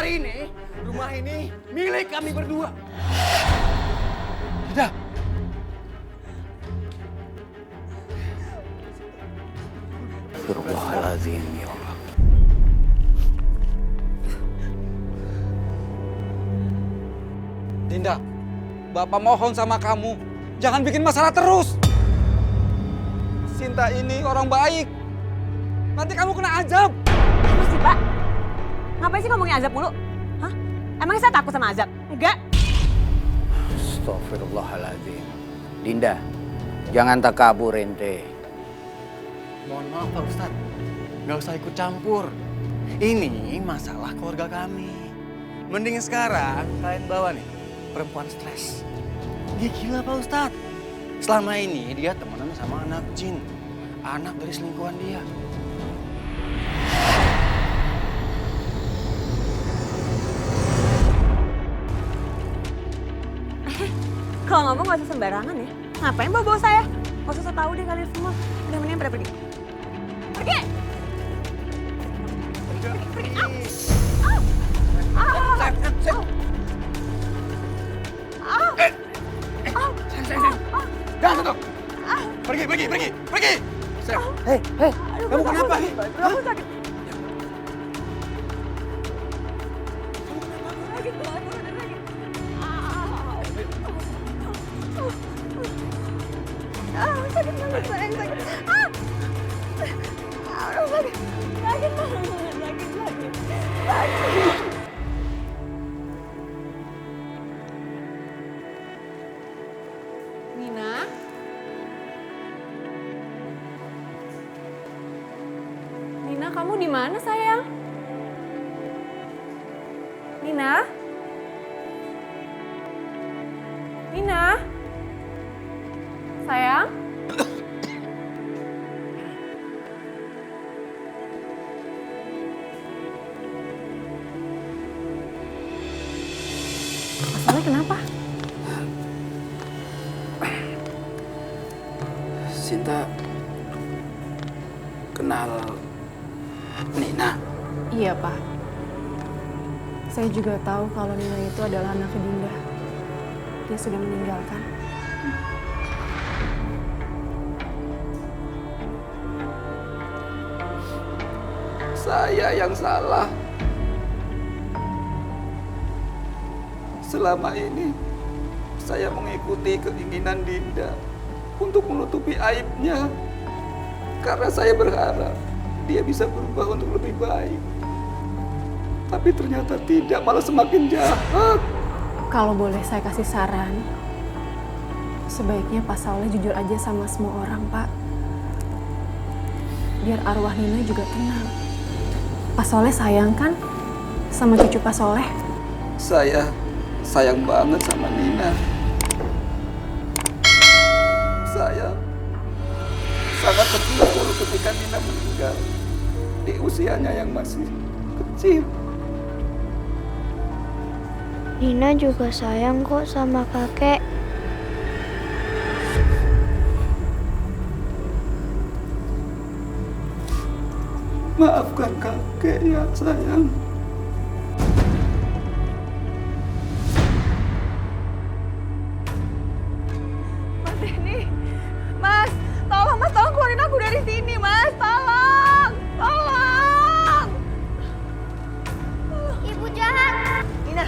hari ini, rumah ini milik kami berdua. Tidak. Astagfirullahaladzim, ya Allah. Dinda, Bapak mohon sama kamu, jangan bikin masalah terus. Sinta ini orang baik. Nanti kamu kena azab. Apa sih, Pak? Ngapain sih ngomongin azab mulu? Hah? Emangnya saya takut sama azab? Enggak. Astagfirullahaladzim. Dinda, jangan takabur ente. Mohon maaf Pak Ustadz, nggak usah ikut campur. Ini masalah keluarga kami. Mending sekarang kalian bawa nih perempuan stres. Dia gila Pak Ustadz. Selama ini dia temenan sama anak jin. Anak dari selingkuhan dia. Kalau ngomong gak usah sembarangan ya. Ngapain bawa-bawa saya? Gak usah tahu deh kalian semua. Udah mendingan pada pergi. Pergi! Pergi! Jangan sentuh. Pergi. Hei, kamu kenapa? Kamu sakit. Sakit banget, udah sakit. Sakit banget, sayang, sakit. Aduh, sakit. Sakit banget, sakit. Nina? Nina, kamu di mana, sayang? Nina? Nina? Sayang? Masalahnya kenapa? Sinta kenal Nina. Iya, Pak. Saya juga tahu kalau Nina itu adalah anak Dinda. Dia sudah meninggalkan. Saya yang salah. Selama ini saya mengikuti keinginan Dinda untuk menutupi aibnya. Karena saya berharap dia bisa berubah untuk lebih baik. Tapi ternyata tidak, malah semakin jahat. Kalau boleh saya kasih saran, sebaiknya Pak Soleh jujur aja sama semua orang, Pak. Biar arwah Nina juga tenang. Pak Soleh sayang kan sama cucu Pak Soleh? Saya sayang banget sama Nina. Saya sangat terpukul ketika Nina meninggal di usianya yang masih kecil. Nina juga sayang kok sama kakek. Maafkan kakek ya sayang. Mas Denny, Mas, tolong Mas, tolong keluarin aku dari sini, Mas, tolong, tolong. Ibu jahat. Nina,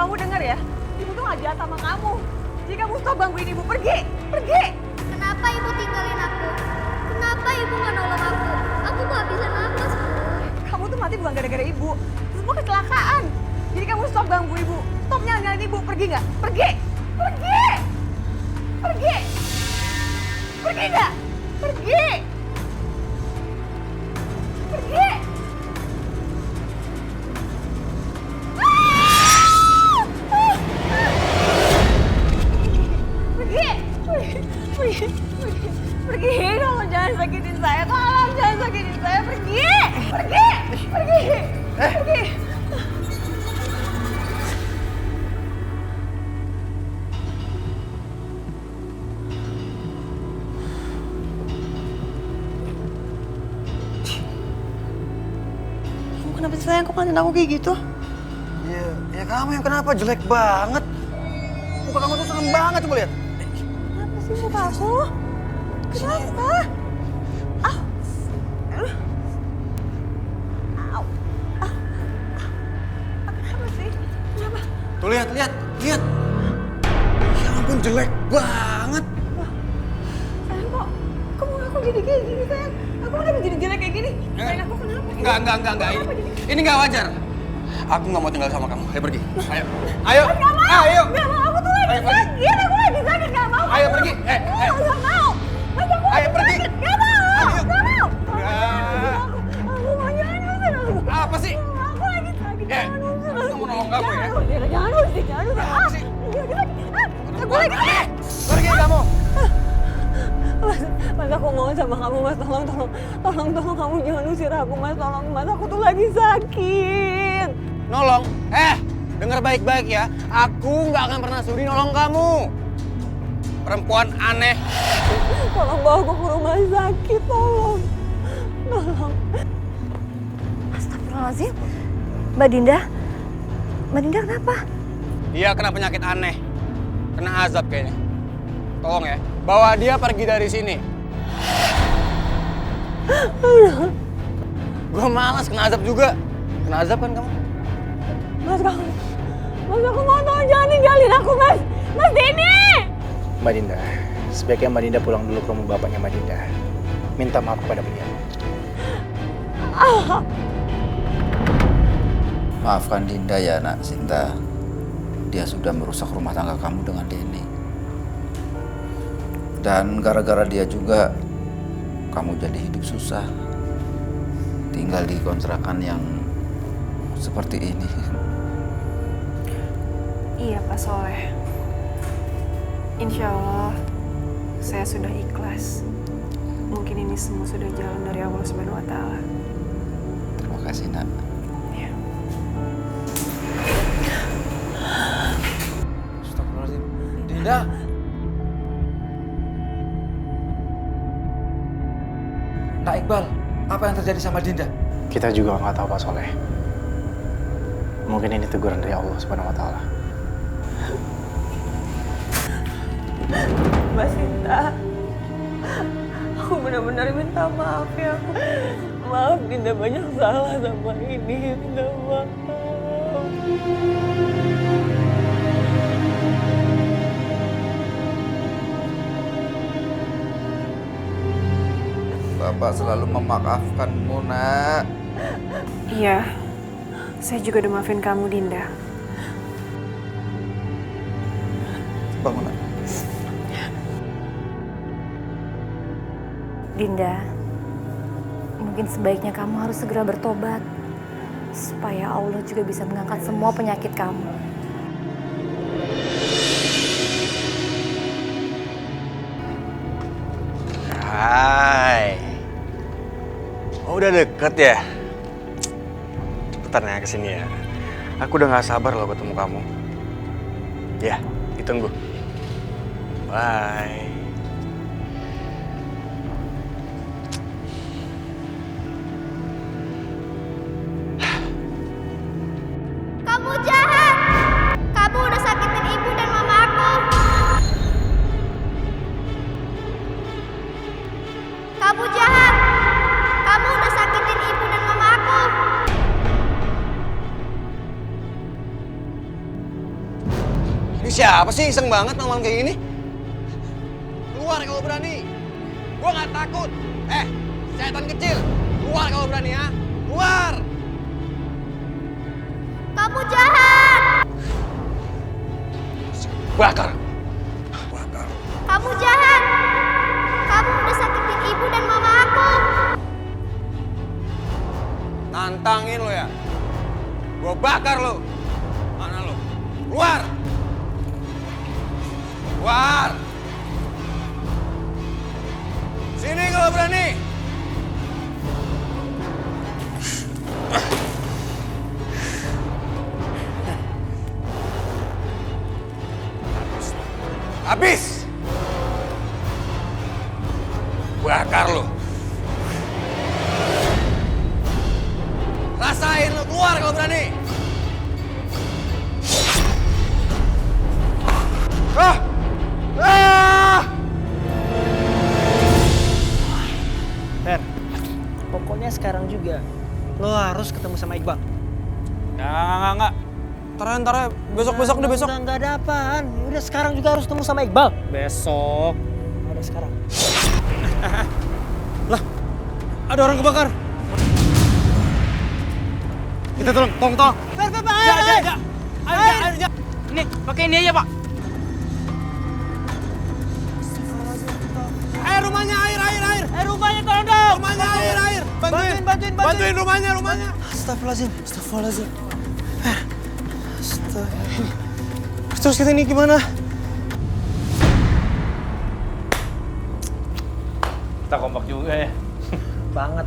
kamu dengar ya, ibu tuh gak jahat sama kamu. Jadi kamu stop gangguin ibu, pergi, pergi. Kenapa ibu tinggalin aku? Kenapa ibu gak nolong aku? Aku gak bisa nafas. Kamu tuh mati bukan gara-gara ibu, semua kecelakaan. Jadi kamu stop ganggu ibu, stop nyalain ibu, pergi nggak? Pergi, pergi, pergi, pergi nggak? Pergi, pergi. Pergi, pergi, pergi, pergi. Tolong jangan sakitin saya, tolong jangan sakitin saya, pergi, pergi, pergi, pergi. Kamu kenapa sih sayang, kok ngeliatin aku kayak gitu? Ya kamu yang kenapa? Jelek banget. Muka kamu tuh serem banget, coba lihat. Kenapa sih muka aku? Kenapa? Ah. Au. Ah. Kenapa sih? Kenapa? Tuh lihat. Ya ampun, jelek banget. Sayang kok muka aku jadi kayak gini, sayang? Aku kenapa jadi jelek kayak gini? Sayang, aku kenapa? Enggak. Kenapa jadi- Ini nggak wajar. Aku nggak mau tinggal sama kamu. Ayo pergi. Ayo. Ayo. Gak mau, aku tuh lagi Ayo, pergi. sakit, aku lagi sakit, gak mau. Ayo, pergi. Gak mau. Mas, aku Ayo, lagi pergi. sakit, gak mau. Ayo. Gak mau. Ah. Aku mau, jangan usir aku. Apa sih? Aku lagi sakit, jangan usir Aku mau nolong kamu ya. Jangan usir. Apa sih? Aku lagi sakit. Aku lagi sakit. Pergi kamu. Mas, aku mau sama kamu, Mas. Tolong kamu jangan usir aku, Mas. Tolong, Mas. Aku tuh lagi sakit. Nolong? Dengar baik-baik ya. Aku nggak akan pernah sudi nolong kamu. Perempuan aneh. Tolong bawa aku ke rumah sakit, tolong. Astagfirullahaladzim. Mbak Dinda kenapa? Dia kena penyakit aneh. Kena azab kayaknya. Tolong ya, bawa dia pergi dari sini. Gue malas kena azab juga. Kena azab kan kamu? Mas, aku mau tolong, jangan ninggalin aku, Mas. Mas Denny! Mbak Dinda, sebaiknya Mbak Dinda pulang dulu ke rumah bapaknya Mbak Dinda. Minta maaf kepada beliau. Maafkan Dinda ya, Nak Sinta. Dia sudah merusak rumah tangga kamu dengan Denny. Dan gara-gara dia juga, kamu jadi hidup susah. Tinggal di kontrakan yang seperti ini. Iya Pak Soleh. Insya Allah saya sudah ikhlas. Mungkin ini semua sudah jalan dari Allah Subhanahu wa Ta'ala. Terima kasih, Nak. Ya. Astagfirullahaladzim. Dinda. Nak Iqbal, apa yang terjadi sama Dinda? Kita juga nggak tahu Pak Soleh. Mungkin ini teguran dari Allah Subhanahu wa Ta'ala. Mbak Sinta, aku benar-benar minta maaf ya. Maaf, Dinda banyak salah sama ini. Minta maaf. Bapak selalu memaafkanmu, Nak. Iya, saya juga udah maafin kamu Dinda. Bangun, Nak. Dinda, mungkin sebaiknya kamu harus segera bertobat supaya Allah juga bisa mengangkat semua penyakit kamu. Hai. Oh, udah deket ya? Cepetan ya kesini ya. Aku udah gak sabar loh ketemu kamu. Ya, ditunggu. Bye. Kamu jahat. Kamu udah sakitin ibu dan mama aku. Kamu jahat. Kamu udah sakitin ibu dan mama aku. Ini siapa sih iseng banget malam kayak gini? Keluar kalau berani. Gua gak takut. Setan kecil. Keluar kalau berani ya. Keluar. Kamu jahat. Bakar. Kamu jahat. Kamu udah sakitin ibu dan mama aku. Nantangin lo ya. Gua bakar lo. Mana lo? Keluar. Keluar. Sini kalau berani. Habis. Bakar lo. Rasain lo, keluar kalau berani. Fer, pokoknya sekarang juga lo harus ketemu sama Iqbal. Enggak. Ntar ya. Besok deh, besok. Enggak ada apaan. Udah sekarang juga harus ketemu sama Iqbal. Besok. Ada sekarang. Lah, ada orang kebakar. Kita tolong. Fer, Ayo. Ini, pakai ini aja, Pak. Air rumahnya, air. Rumahnya tolong dong. Rumahnya air. Bantuin rumahnya. Astagfirullahaladzim. Terus kita ini gimana? Kita kompak juga ya. Banget.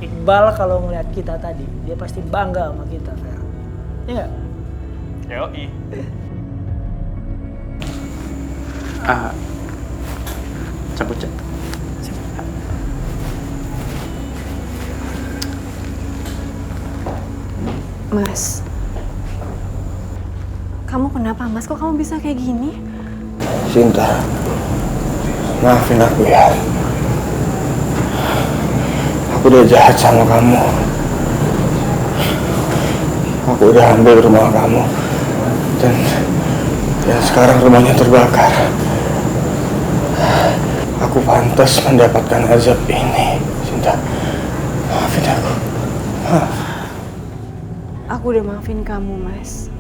Iqbal kalau ngeliat kita tadi, dia pasti bangga sama kita, Fer. Iya nggak? Yoi. Cabut. Mas, kamu kenapa Mas? Kok kamu bisa kayak gini? Sinta, maafin aku ya. Aku udah jahat sama kamu. Aku udah ambil rumah kamu. Dan sekarang rumahnya terbakar. Aku pantas mendapatkan azab ini, Sinta. Maafin aku. Aku udah maafin kamu, Mas.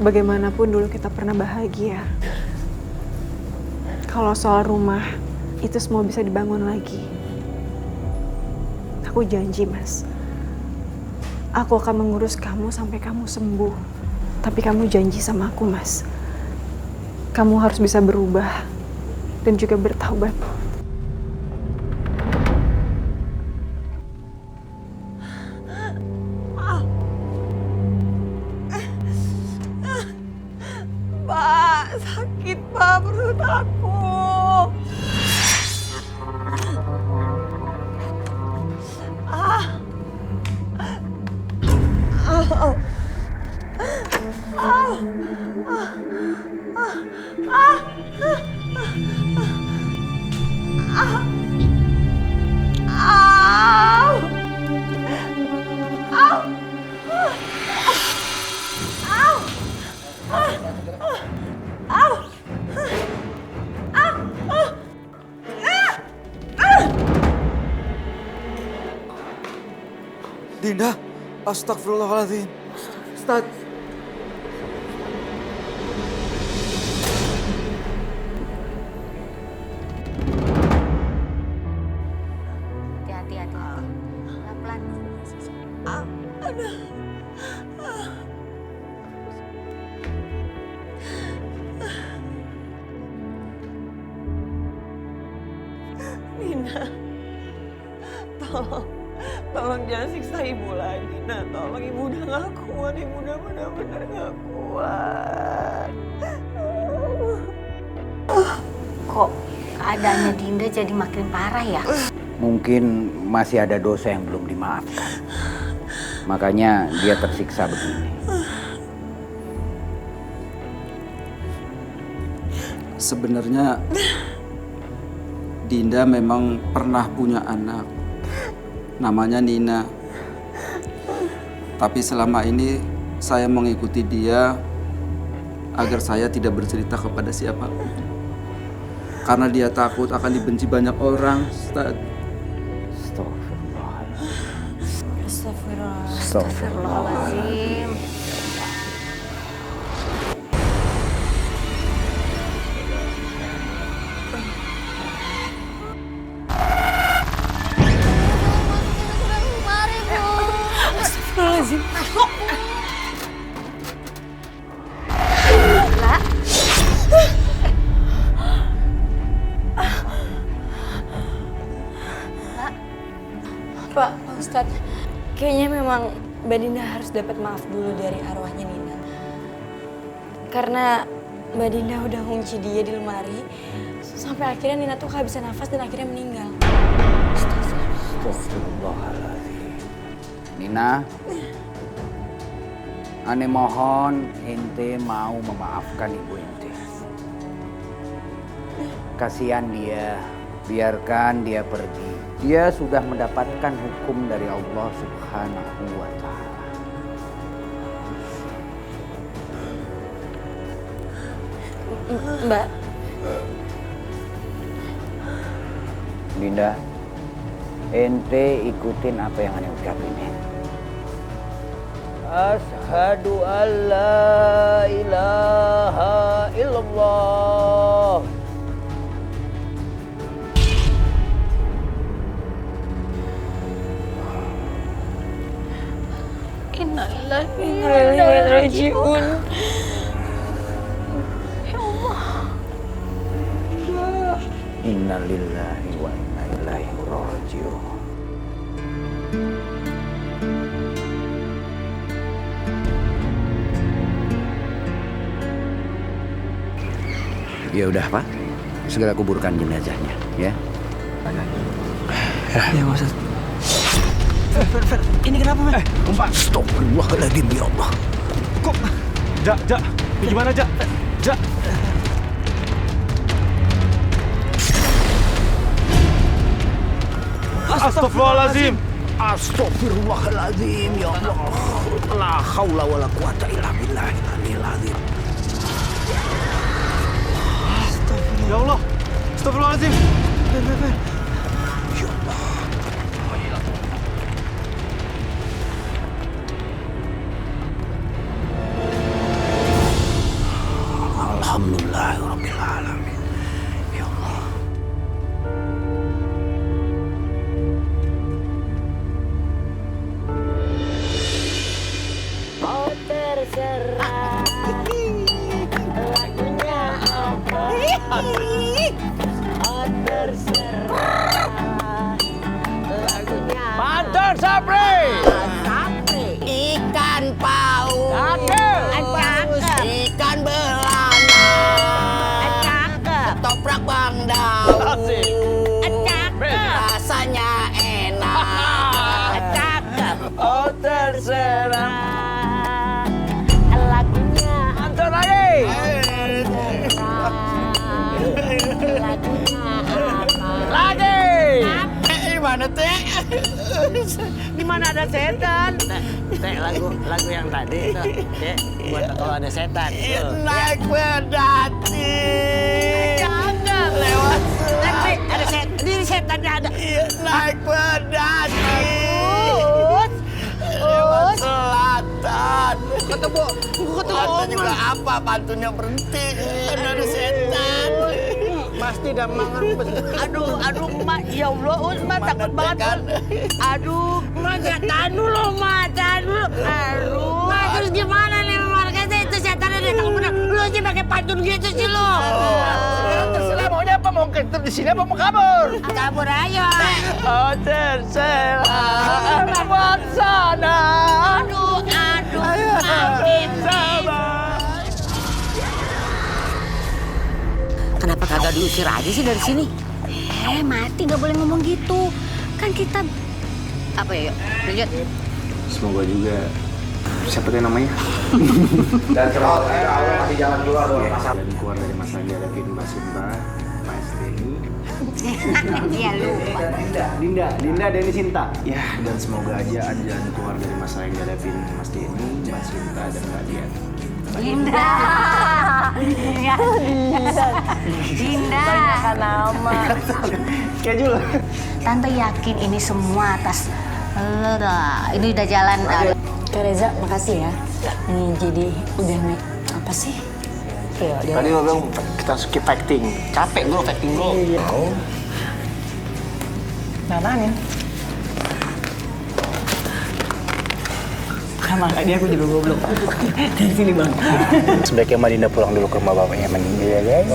Bagaimanapun dulu kita pernah bahagia. Kalau soal rumah, itu semua bisa dibangun lagi. Aku janji, Mas. Aku akan mengurus kamu sampai kamu sembuh. Tapi kamu janji sama aku, Mas. Kamu harus bisa berubah dan juga bertaubat. Pak, sakit Pak perut aku. Dinda, astagfirullahaladzim. Ustaz. Hati-hati. Pelan-pelan. Nina, tolong jangan siksa ibu lagi. Nah, tolong, ibu udah gak kuat. Ibu udah benar-benar gak kuat. Kok keadaannya Dinda jadi makin parah ya? Mungkin masih ada dosa yang belum dimaafkan. Makanya dia tersiksa begini. Sebenarnya Dinda memang pernah punya anak. Namanya Nina. Tapi selama ini saya mengikuti dia agar saya tidak bercerita kepada siapapun. Karena dia takut akan dibenci banyak orang, Ustaz. Astagfirullahaladzim. Astagfirullahaladzim. Pak Ustadz, kayaknya memang Mbak Dinda harus dapat maaf dulu dari arwahnya Nina. Karena Mbak Dinda udah ngunci dia di lemari, sampai akhirnya Nina tuh kehabisan nafas dan akhirnya meninggal. Astagfirullahaladzim. Nina, Ane mohon ente mau memaafkan ibu ente. Kasihan dia, biarkan dia pergi. Dia sudah mendapatkan hukum dari Allah Subhanahu wa Ta'ala. Mbak, Dinda, ente ikutin apa yang ane ucapin. Asyhadu an la ilaha illallah. innalillahi wa inna ilaihi raji'un. Ya Allah. Innalillahi wa inna ilaihi raji'un. Ya udah Pak, segera kuburkan jenazahnya ya. Ya Mas. Fer, ini kenapa Mas? Umpan. Astagfirullahaladzim ya Allah. Kok? Jak. Ini gimana Jak? Jak. Astagfirullahaladzim. Astagfirullahaladzim ya Allah. La haula wala quwata illa billahil aliyil azim. Ya Allah. Astagfirullahaladzim. Ya Allah. Alhamdulillahirabbil alamin. Ya Allah. Oh terserah lagunya apa. Oh terserah lagunya. Pantun Sapri. Ikan paus. Cakep. Ikan belana. Cakep. Ketoprak Bang Daud. Cakep. Rasanya enak. Cakep. Oh terserah. Lagunya Pantun lagi. lagunya apa? Lagi. Gimana teh? Di mana ada setan? Teh lagu yang tadi tuh. Teh buat kalau ada setan. Naik pedati. Jangan lewat. Nanti ada setan. Ini setannya ada. Naik pedati. Lewat selatan. Ketemu. Pantun juga apa? Pantunnya berhenti. Karena ada setan. Mas tidak mengerti. Aduh, Mak. Ya Allah, Mak takut banget. Aduh, Mak tahan dulu, Mak. Tahan dulu. Aduh. Mak, terus gimana nih, Mak? Katanya itu setannya datang bener. Lu aja pakai pantun gitu sih, lu. Terserah maunya apa, mau ketep di sini apa mau kabur? Kabur aja. Oh terserah buat sana. Aduh, makin Kenapa kagak diusir aja sih dari sini? mati nggak boleh ngomong gitu. Kan kita Apa ya? Lanjut. Semoga juga siapa tuh namanya? Dan semoga Allah kasih jalan keluar buat masalah. Dan keluar dari masalah yang dihadapin Mbak Sinta, Mas Denny. Iya lupa. Dinda Denny Sinta. Ya, dan semoga aja ada jalan keluar dari masalah yang dihadapin Mas Denny, Mbak Sinta, dan Mbak Dian. Dinda. Banyakkan nama. Schedule. Tante yakin ini semua atas ini udah jalan. Kak Reza, makasih ya. Ini jadi udah naik apa sih? Tadi lo bilang kita skip acting. Capek gue acting bro. Mau? Apaan ya? Sama kayak dia aku juga goblok. Dari sini bang. Sebaiknya Mbak Dinda pulang dulu ke rumah bapaknya meninggal ya guys.